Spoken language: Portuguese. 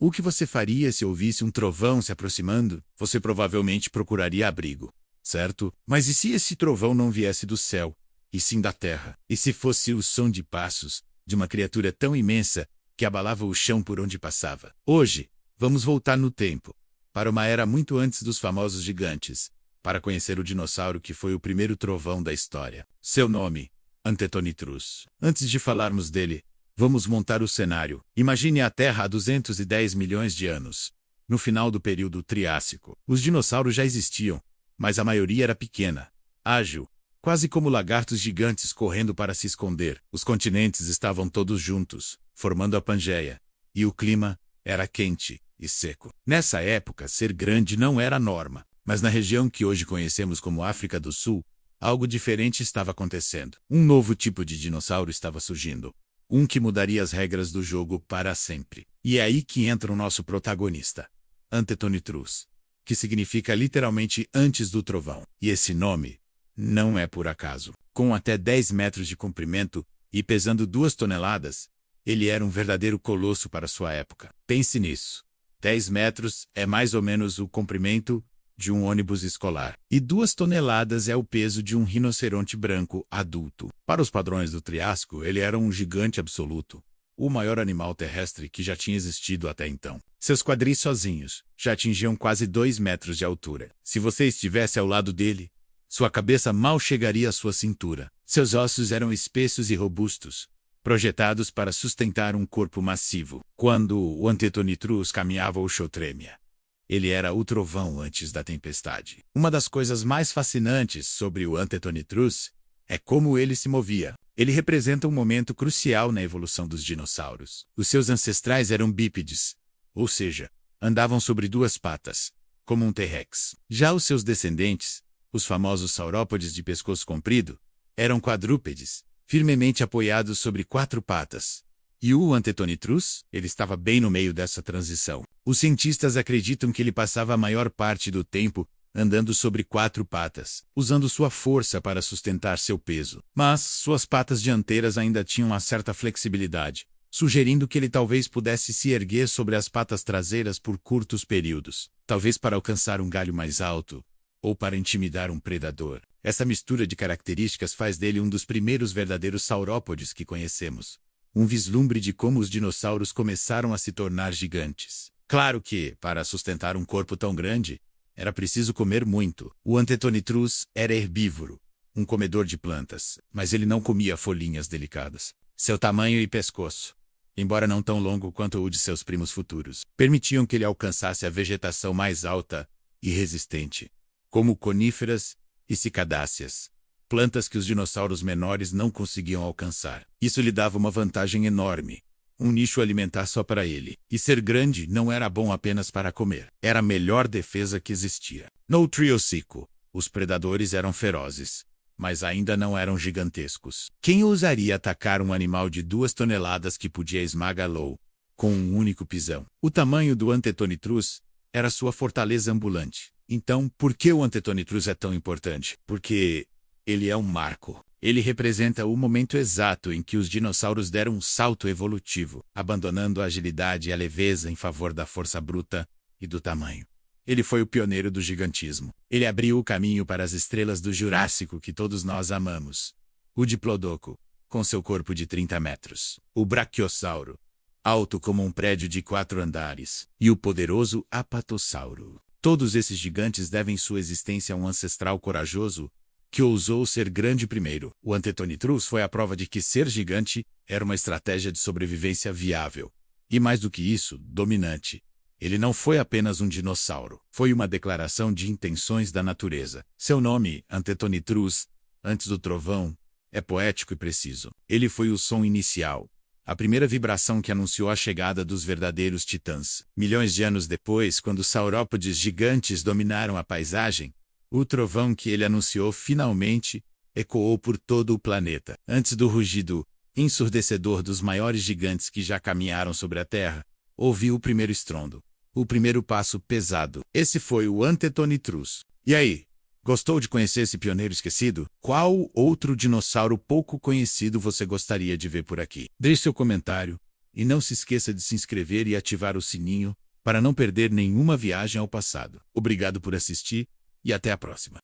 O que você faria se ouvisse um trovão se aproximando? Você provavelmente procuraria abrigo, certo? Mas e se esse trovão não viesse do céu, e sim da terra? E se fosse o som de passos de uma criatura tão imensa que abalava o chão por onde passava? Hoje, vamos voltar no tempo, para uma era muito antes dos famosos gigantes, para conhecer o dinossauro que foi o primeiro trovão da história. Seu nome, Antetonictrus. Antes de falarmos dele, vamos montar o cenário. Imagine a Terra há 210 milhões de anos. No final do período Triássico, os dinossauros já existiam, mas a maioria era pequena, ágil, quase como lagartos gigantes correndo para se esconder. Os continentes estavam todos juntos, formando a Pangeia, e o clima era quente e seco. Nessa época, ser grande não era a norma, mas na região que hoje conhecemos como África do Sul, algo diferente estava acontecendo. Um novo tipo de dinossauro estava surgindo. Um que mudaria as regras do jogo para sempre. E é aí que entra o nosso protagonista, Antetonictrus, que significa literalmente antes do trovão. E esse nome não é por acaso. Com até 10 metros de comprimento e pesando 2 toneladas, ele era um verdadeiro colosso para sua época. Pense nisso. 10 metros é mais ou menos o comprimento de um ônibus escolar. E 2 toneladas é o peso de um rinoceronte branco adulto. Para os padrões do Triássico, ele era um gigante absoluto, o maior animal terrestre que já tinha existido até então. Seus quadris sozinhos já atingiam quase 2 metros de altura. Se você estivesse ao lado dele, sua cabeça mal chegaria à sua cintura. Seus ossos eram espessos e robustos, projetados para sustentar um corpo massivo. Quando o Antetonictrus caminhava, o chão tremia. Ele era o trovão antes da tempestade. Uma das coisas mais fascinantes sobre o Antetonictrus é como ele se movia. Ele representa um momento crucial na evolução dos dinossauros. Os seus ancestrais eram bípedes, ou seja, andavam sobre 2 patas, como um T-Rex. Já os seus descendentes, os famosos saurópodes de pescoço comprido, eram quadrúpedes, firmemente apoiados sobre 4 patas. E o Antetonictrus, ele estava bem no meio dessa transição. Os cientistas acreditam que ele passava a maior parte do tempo andando sobre 4 patas, usando sua força para sustentar seu peso. Mas suas patas dianteiras ainda tinham uma certa flexibilidade, sugerindo que ele talvez pudesse se erguer sobre as patas traseiras por curtos períodos, talvez para alcançar um galho mais alto, ou para intimidar um predador. Essa mistura de características faz dele um dos primeiros verdadeiros saurópodes que conhecemos. Um vislumbre de como os dinossauros começaram a se tornar gigantes. Claro que, para sustentar um corpo tão grande, era preciso comer muito. O Antetonictrus era herbívoro, um comedor de plantas, mas ele não comia folhinhas delicadas. Seu tamanho e pescoço, embora não tão longo quanto o de seus primos futuros, permitiam que ele alcançasse a vegetação mais alta e resistente, como coníferas e cicadáceas, plantas que os dinossauros menores não conseguiam alcançar. Isso lhe dava uma vantagem enorme, um nicho alimentar só para ele. E ser grande não era bom apenas para comer, era a melhor defesa que existia. No Triássico, os predadores eram ferozes, mas ainda não eram gigantescos. Quem ousaria atacar um animal de 2 toneladas que podia esmagá-lo com um único pisão? O tamanho do Antetonictrus era sua fortaleza ambulante. Então, por que o Antetonictrus é tão importante? Porque ele é um marco. Ele representa o momento exato em que os dinossauros deram um salto evolutivo, abandonando a agilidade e a leveza em favor da força bruta e do tamanho. Ele foi o pioneiro do gigantismo. Ele abriu o caminho para as estrelas do Jurássico que todos nós amamos. O Diplodocus, com seu corpo de 30 metros. O Brachiosauro, alto como um prédio de 4 andares. E o poderoso Apatossauro. Todos esses gigantes devem sua existência a um ancestral corajoso que ousou ser grande primeiro. O Antetonictrus foi a prova de que ser gigante era uma estratégia de sobrevivência viável. E mais do que isso, dominante. Ele não foi apenas um dinossauro. Foi uma declaração de intenções da natureza. Seu nome, Antetonictrus, antes do trovão, é poético e preciso. Ele foi o som inicial, a primeira vibração que anunciou a chegada dos verdadeiros titãs. Milhões de anos depois, quando os saurópodes gigantes dominaram a paisagem, o trovão que ele anunciou finalmente ecoou por todo o planeta. Antes do rugido ensurdecedor dos maiores gigantes que já caminharam sobre a Terra, ouviu o primeiro estrondo, o primeiro passo pesado. Esse foi o Antetonictrus. E aí, gostou de conhecer esse pioneiro esquecido? Qual outro dinossauro pouco conhecido você gostaria de ver por aqui? Deixe seu comentário E não se esqueça de se inscrever e ativar o sininho para não perder nenhuma viagem ao passado. Obrigado por assistir e até a próxima.